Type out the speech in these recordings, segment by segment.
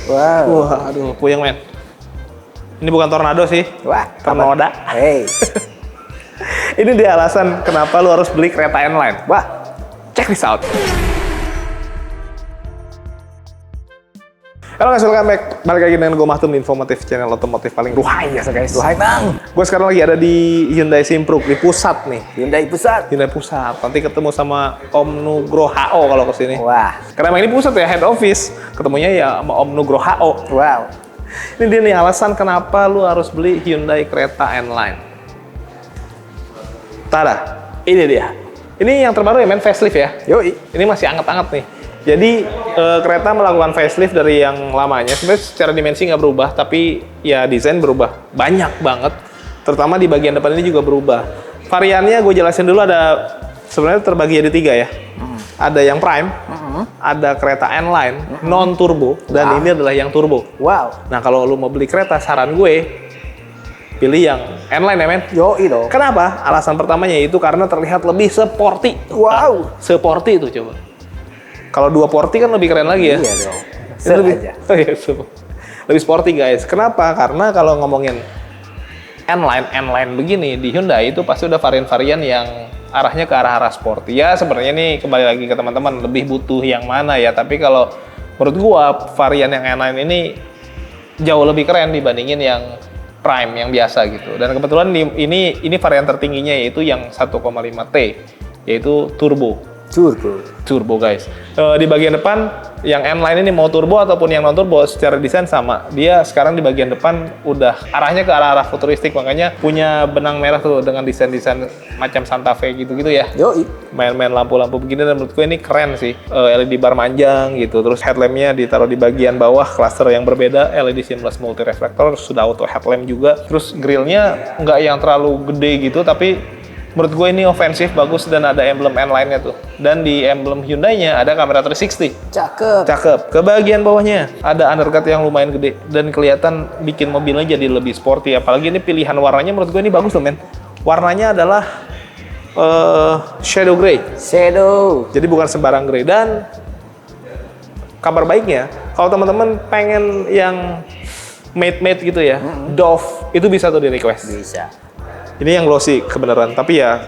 Wow. Wah, aduh, puyeng men. Ini bukan tornado sih. Wah, Tornado. Hey. Ini dia alasan kenapa lu harus beli kereta N-Line. Wah, Check this out. Halo guys, welcome back. Balik lagi dengan gue Mahtum di Informatif, channel otomotif paling ruhai biasa guys. Duhai bang. Gue sekarang lagi ada di Hyundai Simpruk, di pusat nih. Hyundai Pusat. Hyundai Pusat. Nanti ketemu sama Om Nugroho kalau kesini. Wah, Karena emang ini pusat ya, head office. Ketemunya ya sama Om Nugroho. wow. Ini dia nih alasan kenapa lu harus beli Hyundai kereta N-Line. Tada, ini dia. Ini yang terbaru ya men, facelift ya. Yoi. Ini masih anget-anget nih. Jadi kereta melakukan facelift dari yang lamanya. Sebenarnya secara dimensi nggak berubah, tapi ya desain berubah banyak banget. Terutama di bagian depan ini juga berubah. Variannya gue jelasin dulu, ada sebenarnya terbagi jadi 3 ya. Ada yang Prime, ada kereta N-Line non turbo, dan ini adalah yang turbo. Wow. Nah kalau lu mau beli kereta, saran gue pilih yang N-Line ya men. Yoi dong. Kenapa? Alasan pertamanya itu karena terlihat lebih sporty. Wow. Sporty itu coba. Kalau 2 porty kan lebih keren lagi ya. Iya dong. Itu lebih, Aja. oh iya, lebih sporty guys. Kenapa? Karena kalau ngomongin N-Line begini di Hyundai itu pasti udah varian-varian yang arahnya ke arah-arah sporty. Ya sebenarnya nih kembali lagi ke teman-teman lebih butuh yang mana ya. Tapi kalau menurut gua varian yang N-Line ini jauh lebih keren dibandingin yang Prime yang biasa gitu. Dan kebetulan ini varian tertingginya yaitu yang 1,5T, yaitu turbo. Turbo guys. Di bagian depan yang N-Line ini mau turbo ataupun yang non turbo secara desain sama. Dia sekarang di bagian depan udah arahnya ke arah futuristik, makanya punya benang merah tuh dengan desain-desain macam Santa Fe gitu-gitu ya. Yoi. Main-main lampu-lampu begini, dan menurutku ini keren sih. LED bar manjang gitu. Terus headlampnya ditaruh di bagian bawah, cluster yang berbeda, LED seamless multi reflektor, sudah auto headlamp juga. Terus grillnya nggak yang terlalu gede gitu, tapi menurut gue ini ofensif, bagus, dan ada emblem N-Line-nya tuh. Dan di emblem Hyundai-nya ada kamera 360. Cakep. Ke bagian bawahnya ada undercut yang lumayan gede dan kelihatan bikin mobilnya jadi lebih sporty. Apalagi ini pilihan warnanya menurut gue ini bagus loh men. Warnanya adalah shadow grey. Jadi bukan sembarang grey. Dan kabar baiknya, kalau teman-teman pengen yang matte gitu ya, Dove, itu bisa tuh di request. Bisa. Ini yang glossy kebenaran, tapi ya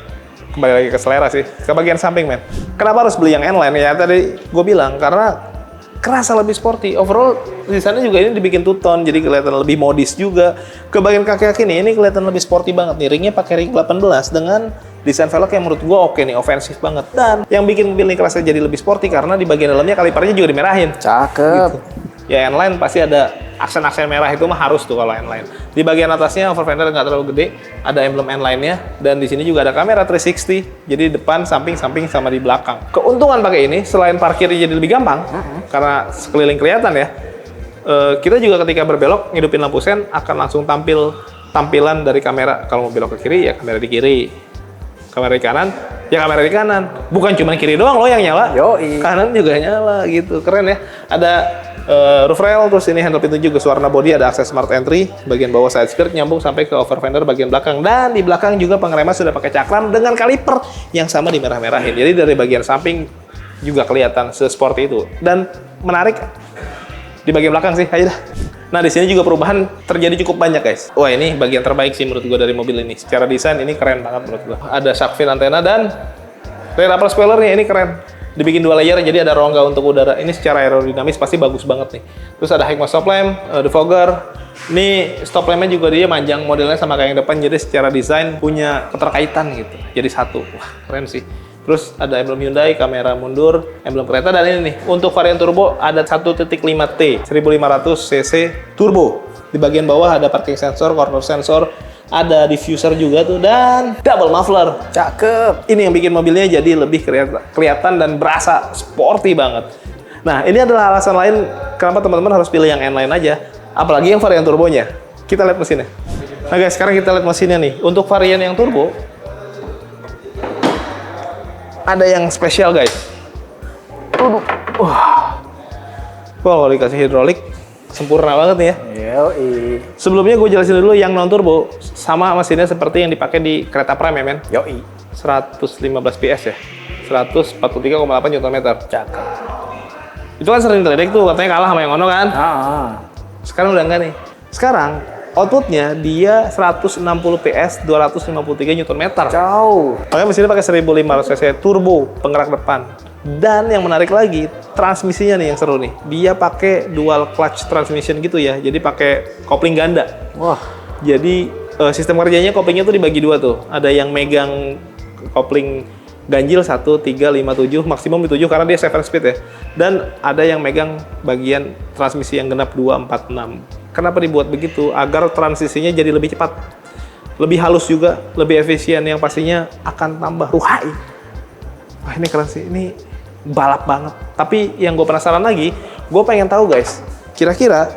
kembali lagi ke selera sih. Ke bagian samping men. Kenapa harus beli yang N-Line ya? Tadi gue bilang karena kerasa lebih sporty. Overall desainnya juga ini dibikin two-tone, jadi kelihatan lebih modis juga. Ke bagian kaki-kaki nih, ini kelihatan lebih sporty banget nih. Ringnya pakai ring 18 dengan desain velg yang menurut gue oke nih, ofensif banget. Dan yang bikin mobil ini kerasa jadi lebih sporty karena di bagian dalamnya kalipernya juga dimerahin. Cakep. Gitu. Ya N-Line pasti ada aksen-aksen merah, itu mah harus tuh kalau N-Line. Di bagian atasnya over fender nggak terlalu gede, ada emblem N-Line-nya, dan di sini juga ada kamera 360, jadi depan, samping, sama di belakang. Keuntungan pakai ini selain parkirnya jadi lebih gampang, karena sekeliling kelihatan ya. Kita juga ketika berbelok ngidupin lampu sen akan langsung tampilan dari kamera. Kalau mau belok ke kiri ya kamera di kiri, kamera di kanan ya kamera di kanan. Bukan cuma kiri doang loh yang nyala, Yoi. kanan juga nyala gitu. Keren ya. Ada roof rail, terus ini handle pintu juga warna body, ada akses smart entry, bagian bawah side skirt nyambung sampai ke over fender bagian belakang, dan di belakang juga pengereman sudah pakai cakram dengan kaliper yang sama di merah-merahin. Jadi dari bagian samping juga kelihatan sesporty itu. Dan menarik di bagian belakang sih, aja dah. Nah di sini juga perubahan terjadi cukup banyak guys. Wah ini bagian terbaik sih menurut gue dari mobil ini. Secara desain ini keren banget menurut gue. Ada shark fin antena dan rear upper spoilernya ini keren. Dibikin 2 layer, jadi ada rongga untuk udara. Ini secara aerodinamis pasti bagus banget nih. Terus ada high stop lamp, defogger. Ini stop lampnya juga dia manjang modelnya sama kayak yang depan, jadi secara desain punya keterkaitan gitu. Jadi satu, wah keren sih. Terus ada emblem Hyundai, kamera mundur, emblem kereta, dan ini nih untuk varian turbo ada 1.5T 1500 cc turbo. Di bagian bawah ada parking sensor, corner sensor, ada diffuser juga tuh, dan double muffler. Cakep. Ini yang bikin mobilnya jadi lebih kelihatan dan berasa sporty banget. Nah, ini adalah alasan lain kenapa teman-teman harus pilih yang N-Line aja, apalagi yang varian turbonya. Kita lihat mesinnya. Nah guys, sekarang kita lihat mesinnya nih. Untuk varian yang turbo, ada yang spesial guys. Wah, kalau dikasih hidrolik, sempurna banget nih ya. Yoi. Sebelumnya gue jelasin dulu yang non turbo sama mesinnya seperti yang dipakai di kereta Prime ya men. Yoi. 115 PS ya. 143,8 Nm. Cakep. Itu kan sering diledek tuh, katanya kalah sama yang ono kan. Sekarang udah enggak nih. Sekarang outputnya dia 160 PS, 253 Nm. Jauh. Makanya mesinnya pakai 1500 cc turbo penggerak depan. Dan yang menarik lagi, transmisinya nih yang seru nih. Dia pakai dual clutch transmission gitu ya. Jadi pakai kopling ganda. Wah. Jadi sistem kerjanya koplingnya tuh dibagi dua tuh. Ada yang megang kopling ganjil 1, 3, 5, 7, maksimum di 7 karena dia 7 speed ya. Dan ada yang megang bagian transmisi yang genap 2, 4, 6. Kenapa dibuat begitu? Agar transisinya jadi lebih cepat. Lebih halus juga, lebih efisien, yang pastinya akan tambah ruhai. Wah, ini keren sih, ini balap banget. Tapi yang gue penasaran lagi, gue pengen tahu guys, kira-kira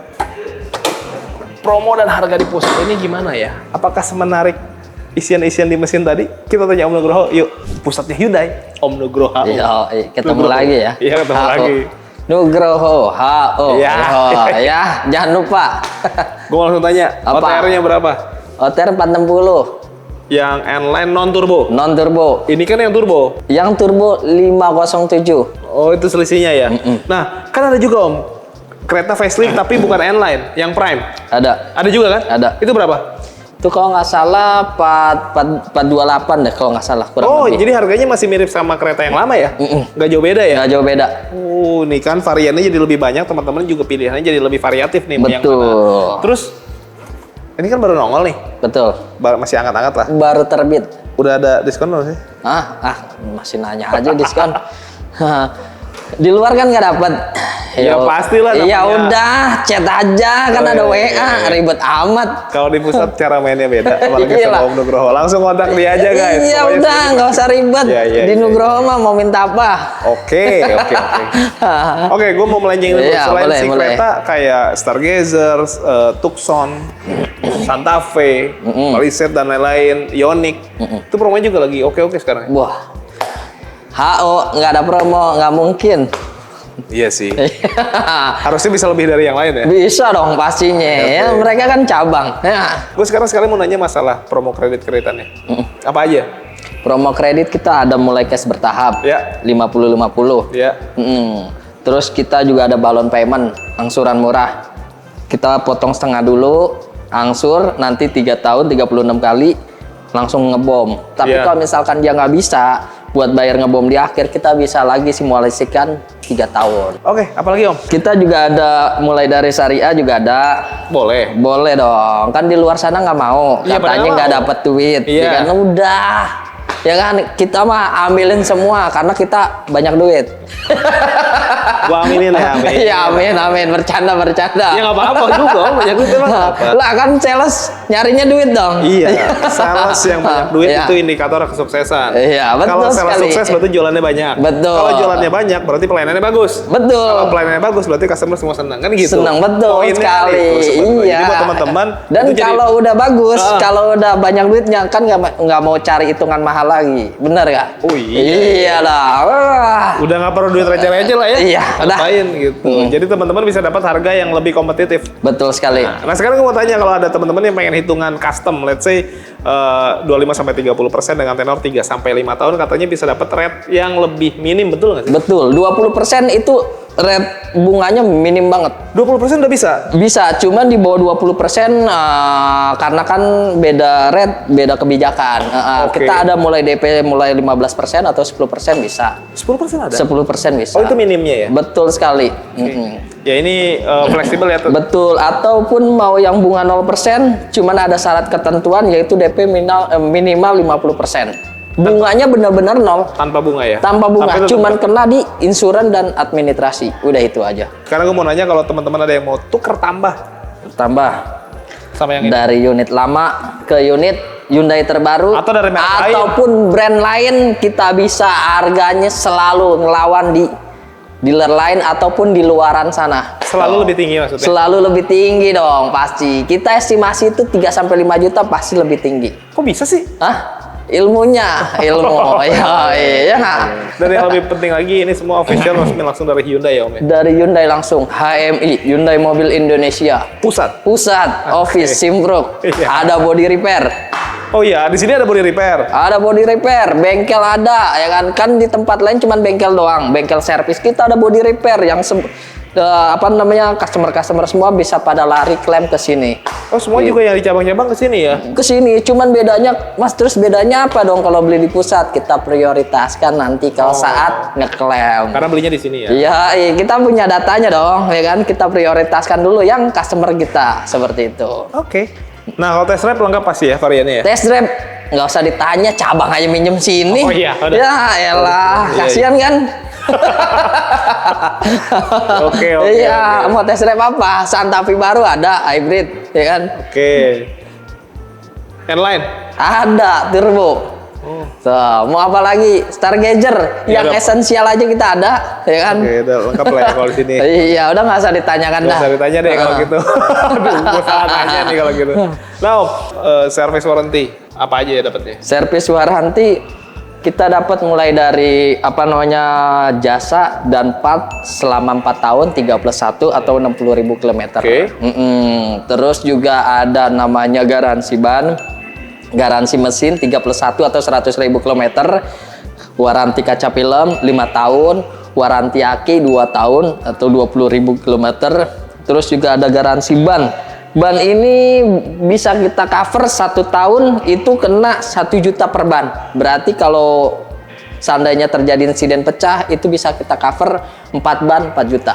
promo dan harga di pusat ini gimana ya? Apakah semenarik isian-isian di mesin tadi? Kita tanya Om Nugroho, yuk. Pusatnya Hyundai, Om Nugroho. Iya, ketemu Nugroho. lagi ya. Iya, ketemu HO. lagi. Nugroho, HO. Ya. Ya, jangan lupa. Gue langsung tanya, Apa? OTR-nya berapa? OTR 460, Yang N-Line non-turbo. non turbo. Ini kan yang turbo. Yang turbo 507. Oh, itu selisihnya ya? Nah, kan ada juga Om, kereta facelift tapi bukan N-Line, yang Prime. Ada. Ada juga kan? Ada. Itu berapa? Itu kalau nggak salah 428 deh kalau nggak salah, kurang Oh, lebih. jadi harganya masih mirip sama kereta yang lama ya? Nggak jauh beda ya? Nggak jauh beda. Nih kan variannya jadi lebih banyak, teman-teman juga pilihannya jadi lebih variatif nih. Mau yang Betul. mana. Terus, ini kan baru nongol nih, Betul. masih hangat-hangat lah. Baru terbit. Udah ada diskon belum sih? Masih nanya aja diskon. Di luar kan nggak dapet. Ya, pastilah Ya namanya. udah, chat aja kan ada WA, ribet amat. Kalau di pusat cara mainnya beda, apalagi Iyalah. sama Om Nugroho. Langsung kontak dia aja guys. Iya Pokoknya udah, nggak usah ribet. Iya, Di iya. Nugroho mah mau minta apa? Oke. Oke, gue mau melenceng dulu. Iya, Selain boleh, si boleh. kereta kayak Stargazer, Tucson, Santa Fe, Palisade dan lain-lain, Ioniq, itu promonya juga lagi oke-oke sekarang. Wah, HO nggak ada promo, nggak mungkin. Iya sih. Harusnya bisa lebih dari yang lain ya. Bisa dong pastinya. Ya, mereka kan cabang. Ya. Gue sekarang sekali mau nanya masalah promo kredit-kreditannya. Apa aja? Promo kredit kita ada mulai cash bertahap. Ya. 50-50. Ya. Terus kita juga ada balon payment, angsuran murah. Kita potong setengah dulu, angsur, nanti 3 tahun, 36 kali, langsung ngebom. Tapi Iya. kalau misalkan dia nggak bisa, buat bayar ngebom di akhir, kita bisa lagi simulasikan 3 tahun. Oke, apalagi Om? Kita juga ada, mulai dari syariah juga ada. Boleh. Boleh dong, kan di luar sana nggak mau, Iya, katanya padahal nggak mau. dapet duit. Iya. Ya kan, udah. Ya kan, kita mah ambilin semua karena kita banyak duit. Gua aminin ya, amin. Iya, amin. Bercanda. Ya nggak apa-apa juga Om, banyak duit emang nggak apa. Lah kan sales nyarinya duit dong. Iya, sales yang banyak duit Iya. itu indikator kesuksesan. Iya, betul Kalau sales sekali. sukses berarti jualannya banyak. Betul. Kalau jualannya banyak berarti pelayanannya bagus. Betul. Kalau pelayanannya bagus berarti customer semua senang kan gitu. Senang, betul Poinnya sekali. itu sebetulnya. Iya. Jadi buat teman-teman. Dan itu jadi- kalau udah bagus, Ah. kalau udah banyak duitnya kan nggak mau cari hitungan mahal lagi, bener gak? Oh iya. Iya lah. Wah. udah nggak perlu duit receh-receh lah ya. Iya, udah. Ngapain gitu. Jadi teman-teman bisa dapat harga yang lebih kompetitif. Betul sekali. Nah, sekarang gue mau tanya kalau ada teman-teman yang pengen hitungan custom, let's say 25-30% dengan tenor 3-5 tahun, katanya bisa dapat rate yang lebih minim, betul nggak sih? Betul. 20% itu rate bunganya minim banget. 20% udah bisa? Bisa, cuman di bawah 20% karena kan beda rate, beda kebijakan. Oke. Kita ada mulai DP mulai 15% atau 10% bisa. 10% ada? 10% bisa. Oh, itu minimnya ya? Betul sekali. Ya ini fleksibel ya. Betul, ataupun mau yang bunga 0%, cuman ada syarat ketentuan yaitu DP minimal 50%. Bunganya benar-benar nol, Tanpa bunga ya? tanpa bunga, Tapi tetap- cuman kena di insuran dan administrasi. Udah itu aja. Sekarang gue mau nanya kalau teman-teman ada yang mau tuker tambah Tambah sama yang ini. dari unit lama ke unit Hyundai terbaru Atau dari merek lain. ataupun brand lain, kita bisa harganya selalu ngelawan di dealer lain ataupun di luaran sana. Selalu lebih tinggi maksudnya? Selalu lebih tinggi dong, pasti. Kita estimasi itu 3-5 juta pasti lebih tinggi. Kok bisa sih? Hah? Ilmu. Ya, iya nggak? Dan yang lebih penting lagi, ini semua official langsung dari Hyundai ya Om ya? Dari Hyundai langsung, HMI, Hyundai Mobil Indonesia. Pusat? Pusat, office, Simpruk, Iya. ada body repair. Oh iya, di sini ada body repair. Ada body repair, bengkel ada, ya kan? Kan di tempat lain cuma bengkel doang, bengkel servis. Kita ada body repair yang customer semua bisa pada lari klaim ke sini. Oh, semua juga yang di cabang-cabang ke sini ya? Ke sini, cuman bedanya, Mas, terus bedanya apa dong kalau beli di pusat? Kita prioritaskan nanti kalau saat ngeklaim. Karena belinya di sini ya? Iya, kita punya datanya dong, ya kan? Kita prioritaskan dulu yang customer kita, seperti itu. Oke. Nah, kalau test drive lengkap pasti ya variannya ya? Test drive nggak usah ditanya, cabang aja minjem sini. Oh iya, udah. Ya elah, Iya, kasihan kan? Oke. Iya, mau test drive apa? Santa Fe baru ada, hybrid, ya kan? Oke. N-Line? Ada, turbo. So, mau apa lagi? Stargazer, Ya, yang udah. esensial aja kita ada, ya kan? Oke, udah lengkap lah ya kalau di sini. Iya, udah nggak usah ditanyakan Nggak dah. usah ditanya deh kalau gitu. Aduh, gue salah nanya nih kalau gitu. Nah, Om, service warranty apa aja ya dapatnya? Servis warranty kita dapat mulai dari jasa dan part selama 4 tahun 31 atau 60.000 km. Oke. Terus juga ada namanya garansi ban, garansi mesin 31 atau 100.000 km, waranti kaca film 5 tahun, waranti aki 2 tahun atau 20.000 km. Terus juga ada garansi ban. Ban ini bisa kita cover 1 tahun itu kena 1 juta per ban. Berarti kalau seandainya terjadi insiden pecah itu bisa kita cover 4 ban 4 juta.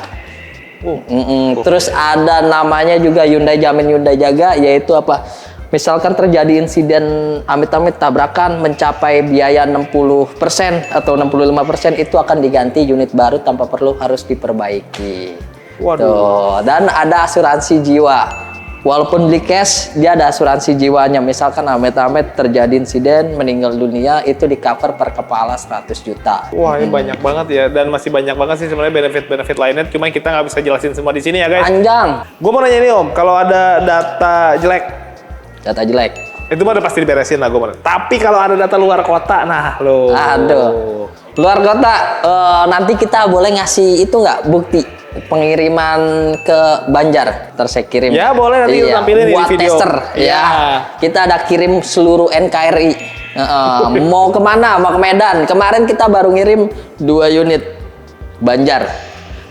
Terus ada namanya juga Hyundai Jamin Hyundai Jaga, yaitu apa? Misalkan terjadi insiden amit-amit tabrakan mencapai biaya 60% atau 65% itu akan diganti unit baru tanpa perlu harus diperbaiki. Waduh. Tuh. Dan ada asuransi jiwa. Walaupun beli cash, dia ada asuransi jiwanya. Misalkan amit-amit terjadi insiden, meninggal dunia, itu di cover per kepala 100 juta. Wah, ini banyak banget ya, dan masih banyak banget sih sebenarnya benefit-benefit lainnya. Cuma kita nggak bisa jelasin semua di sini ya guys. Panjang. Gue mau nanya nih Om, kalau ada data jelek, Data jelek. itu mah udah pasti diberesin lah gue mau. Tapi kalau ada data luar kota, nah lo. Aduh. Luar kota, nanti kita boleh ngasih itu nggak bukti pengiriman ke Banjar, terus saya kirim. Ya, boleh nanti kita tampilin di buat video. tester. Ya. Ya, kita ada kirim seluruh NKRI. Mau kemana? Mau ke Medan. Kemarin kita baru ngirim 2 unit Banjar,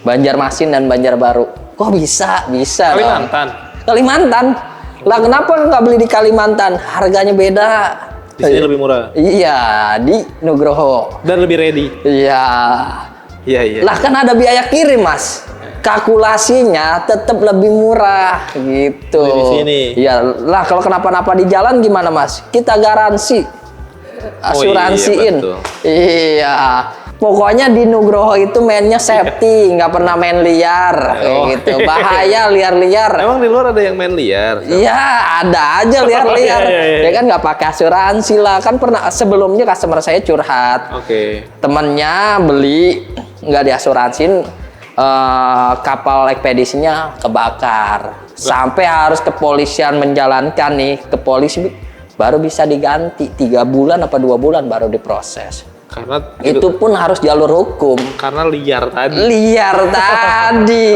Banjarmasin dan Banjarbaru. Kok bisa? Bisa. dong. Kalimantan. Kalimantan. Lah kenapa nggak beli di Kalimantan? Harganya beda. Di sini lebih murah Iya, di Nugroho. dan lebih ready. Iya. Iya. Lah kan ada biaya kirim, Mas. Kalkulasinya tetap lebih murah gitu. Beli di sini. Iya, lah kalau kenapa-napa di jalan gimana, Mas? Kita garansi. Asuransiin. betul. Iya. Pokoknya di Nugroho itu mainnya safety, nggak pernah main liar kayak Oh. gitu. Bahaya liar-liar. Emang di luar ada yang main liar? Iya, ada aja liar-liar. Iya. Ya kan nggak pakai asuransi lah. Kan pernah sebelumnya customer saya curhat. Oke. Temennya beli nggak diasuransin, kapal ekspedisinya kebakar, sampai harus kepolisian menjalankan nih ke polisi, baru bisa diganti 3 bulan apa 2 bulan baru diproses. Karena Itu pun harus jalur hukum. karena liar tadi. Liar tadi.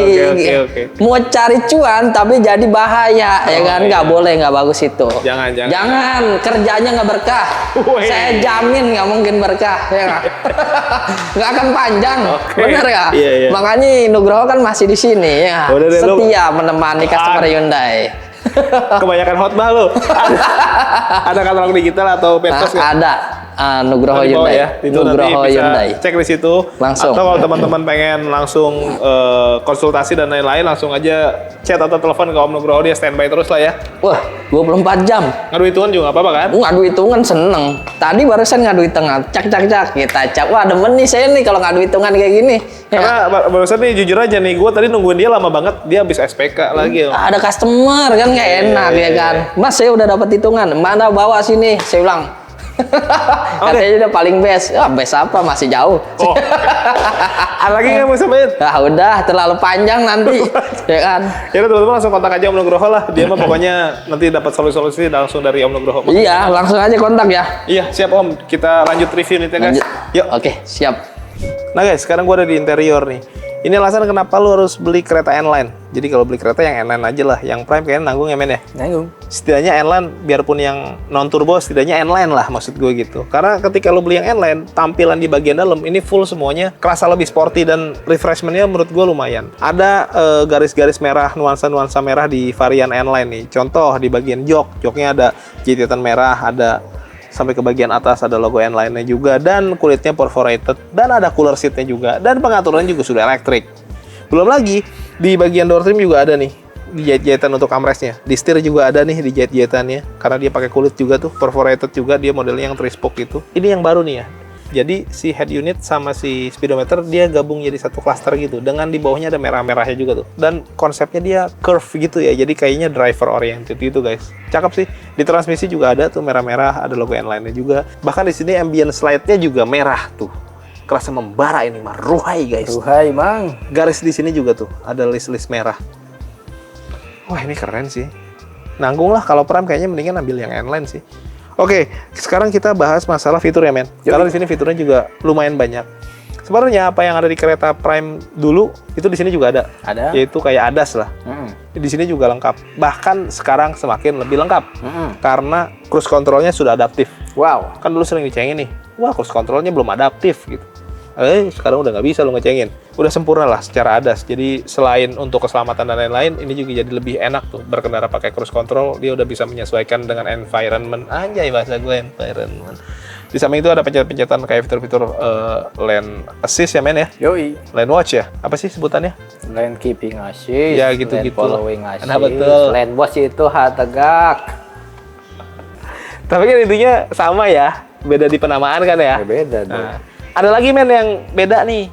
Oke. Mau cari cuan tapi jadi bahaya, ya kan? Nggak boleh, nggak bagus itu. Jangan. Kerjanya nggak berkah. Woi. Saya jamin nggak mungkin berkah, ya nggak? Nggak akan panjang, Oke. bener ya? Iya. Makanya Nugroho kan masih di sini, ya. Udah deh, lu- Setia menemani customer Hyundai. Kebanyakan khotbah lu. Ada katalog digital atau medsos nggak? Ada. Nugroho Di bawah Hyundai. ya. Itu nanti Nugroho bisa Hyundai. cek di situ. Langsung. Atau kalau teman-teman pengen langsung konsultasi dan lain-lain, langsung aja chat atau telepon ke Om Nugroho, dia standby terus lah ya. Wah, 24 jam. Ngadu hitungan juga nggak apa-apa kan? Ngadu hitungan seneng. Tadi barusan ngadu hitungan, cak. Kita cak. Wah demen nih saya nih kalau ngadu hitungan kayak gini. Ya. Karena barusan nih jujur aja nih, gue tadi nungguin dia lama banget, dia habis SPK lagi. Om. Ada customer kan nggak enak ya kan. Mas saya udah dapat hitungan. Mana bawa sini? Saya bilang. Katanya udah paling best. Ah, best apa? Masih jauh. Oh. Ada lagi nggak mau sampaikan? Ah udah terlalu panjang nanti. Ya kan. Ya udah, teman-teman langsung kontak aja Om Nugroho lah. Dia mah pokoknya nanti dapat solusi-solusi langsung dari Om Nugroho. Iya, langsung aja kontak ya. Iya, siap Om. Kita lanjut review nih guys. Lanjut. Yuk. Oke, siap. Nah guys, sekarang gue ada di interior nih. Ini alasan kenapa lu harus beli kereta N-Line. Jadi kalau beli kereta yang N-Line aja lah. Yang Prime kayaknya nanggung ya men ya. Nanggung. Setidaknya N-Line biarpun yang non turbo setidaknya N-Line lah maksud gue gitu. Karena ketika lu beli yang N-Line, tampilan di bagian dalam ini full semuanya kerasa lebih sporty dan refreshment-nya menurut gue lumayan. Ada garis-garis merah, nuansa-nuansa merah di varian N-Line nih. Contoh di bagian joknya ada jahitan merah, ada sampai ke bagian atas ada logo N-Line-nya juga, dan kulitnya perforated, dan ada cooler seat-nya juga, dan pengaturan juga sudah elektrik. Belum lagi di bagian door trim juga ada nih di jahit-jahitan untuk armrestnya. Di setir juga ada nih di jahit-jahitannya karena dia pakai kulit juga tuh, perforated juga, dia modelnya yang 3-spoke gitu. Ini yang baru nih ya. Jadi si head unit sama si speedometer dia gabung jadi satu klaster gitu. Dengan di bawahnya ada merah-merahnya juga tuh. Dan konsepnya dia curve gitu ya. Jadi kayaknya driver oriented gitu guys. Cakep sih. Di transmisi juga ada tuh merah-merah, ada logo N-Line-nya juga. Bahkan di sini ambient slide-nya juga merah tuh. Kerasa membara ini mah, ruhai guys. Ruhai mang. Garis di sini juga tuh ada list-list merah. Wah ini keren sih. Nanggung lah kalau Prime kayaknya mendingan ambil yang N-Line sih. Oke, sekarang kita bahas masalah fitur ya men. Karena di sini fiturnya juga lumayan banyak. Sebenarnya apa yang ada di kereta Prime dulu itu di sini juga ada. Ada. Yaitu kayak ADAS lah. Di sini juga lengkap. Bahkan sekarang semakin lebih lengkap. Karena cruise controlnya sudah adaptif. Wow. Kan dulu sering dicengin nih. Wah, cruise controlnya belum adaptif gitu. Sekarang udah nggak bisa lu ngecengin. Udah sempurna lah secara ADAS. Jadi selain untuk keselamatan dan lain-lain, ini juga jadi lebih enak tuh berkendara pakai cruise control. Dia udah bisa menyesuaikan dengan environment. Anjay bahasa gue, environment. Di samping itu ada pencet-pencetan kayak fitur-fitur lane assist ya men ya. Yoi. Lane watch ya. Apa sih sebutannya? Lane keeping assist. Ya gitu-gitu. Lane following assist. Nah betul. Lane watch itu tegak. Tapi kan intinya sama ya. Beda di penamaan kan ya. Beda dong. Nah, ada lagi men yang beda nih.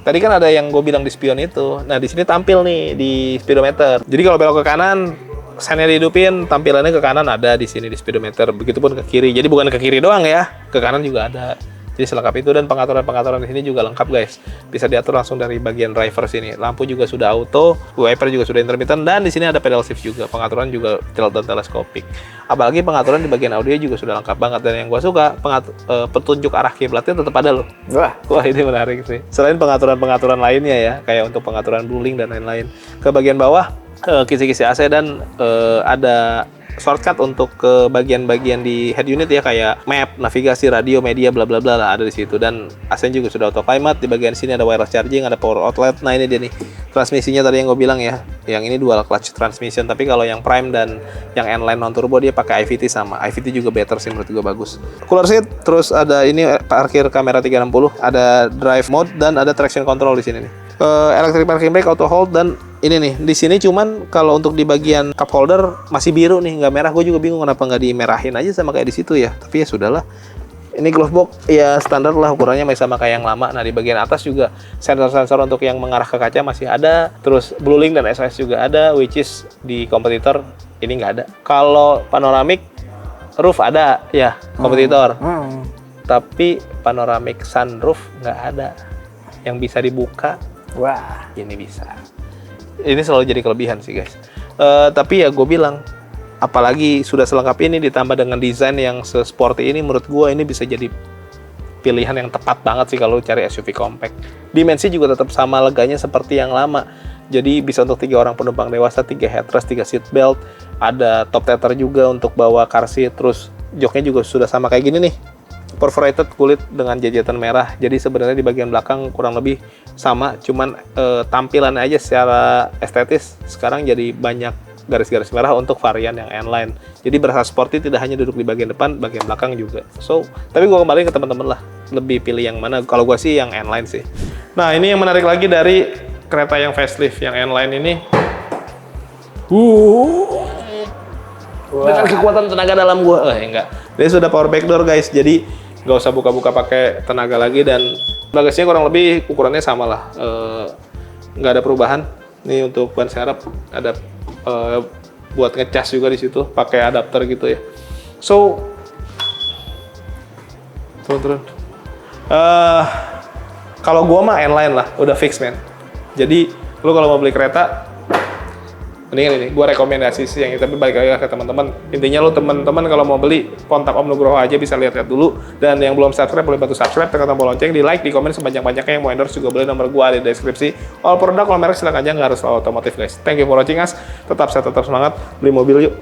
Tadi kan ada yang gue bilang di spion itu. Nah di sini tampil nih di speedometer. Jadi kalau belok ke kanan, sennya dihidupin, tampilannya ke kanan ada di sini di speedometer. Begitupun ke kiri. Jadi bukan ke kiri doang ya, ke kanan juga ada. Jadi selengkap itu, dan pengaturan-pengaturan di sini juga lengkap guys. Bisa diatur langsung dari bagian driver sini. Lampu juga sudah auto, wiper juga sudah intermittent, dan di sini ada pedal shift juga. Pengaturan juga tilt dan teleskopik. Apalagi pengaturan di bagian audio juga sudah lengkap banget, dan yang gua suka petunjuk arah kiblatnya tetap ada loh. Wah ini menarik sih. Selain pengaturan-pengaturan lainnya ya, kayak untuk pengaturan bluling dan lain-lain. Ke bagian bawah kisi-kisi AC, dan ada shortcut untuk ke bagian-bagian di head unit ya, kayak map, navigasi, radio, media, bla bla bla lah ada di situ. Dan AC juga sudah auto climate. Di bagian sini ada wireless charging, ada power outlet. Nah ini dia nih transmisinya tadi yang gue bilang ya. Yang ini dual clutch transmission, tapi kalau yang Prime dan yang N-Line non turbo dia pakai IVT sama. IVT juga better sih menurut gue, bagus. Cooler seat, terus ada ini parkir kamera 360, ada drive mode, dan ada traction control di sini nih. Electric parking brake, auto hold, dan ini nih di sini cuman kalau untuk di bagian cup holder masih biru nih, nggak merah. Gue juga bingung kenapa nggak dimerahin aja sama kayak di situ ya, tapi ya sudahlah. Ini glove box ya standar lah, ukurannya masih sama kayak yang lama. Nah di bagian atas juga sensor-sensor untuk yang mengarah ke kaca masih ada, terus blueling dan SOS juga ada, which is di kompetitor ini nggak ada. Kalau panoramic roof ada ya kompetitor, tapi panoramic sunroof nggak ada yang bisa dibuka. Wah, ini bisa. Ini selalu jadi kelebihan sih guys. Tapi ya gue bilang, apalagi sudah selengkap ini ditambah dengan desain yang se-sporty ini, menurut gue ini bisa jadi pilihan yang tepat banget sih kalau cari SUV compact. Dimensi juga tetap sama leganya seperti yang lama. Jadi bisa untuk 3 orang penumpang dewasa, 3 headrest, 3 seat belt, ada top tether juga untuk bawa car seat, terus joknya juga sudah sama kayak gini nih. Perforated kulit dengan jahitan merah. Jadi sebenarnya di bagian belakang kurang lebih sama, cuman tampilannya aja secara estetis sekarang jadi banyak garis-garis merah untuk varian yang N-Line. Jadi berasa sporty, tidak hanya duduk di bagian depan, bagian belakang juga. So, tapi gue kembali ke teman-teman lah, lebih pilih yang mana? Kalau gue sih yang N-Line sih. Nah, ini yang menarik lagi dari kereta yang facelift yang N-Line ini. Dengan kekuatan tenaga dalam gue, enggak. Dia sudah power backdoor guys, jadi nggak usah buka-buka pakai tenaga lagi, dan bagasinya kurang lebih ukurannya sama lah. Nggak ada perubahan. Ini untuk ban serep, ada buat ngecas juga di situ, pakai adapter gitu ya. So, turun. Kalau gua mah N-Line lah, udah fix man. Jadi lu kalau mau beli kereta, Mendingan ini, gue rekomendasi sih yang ini, tapi balik lagi ke teman-teman. Intinya lo teman-teman kalau mau beli, kontak Om Nugroho aja, bisa lihat-lihat dulu. Dan yang belum subscribe, boleh bantu subscribe, tekan tombol lonceng, di like, di komen sebanyak-banyaknya. Yang mau endorse juga boleh, nomor gue ada di deskripsi. All produk, all merek, silakan aja, nggak harus otomotif guys. Thank you for watching us. Tetap sehat, tetap semangat, beli mobil yuk.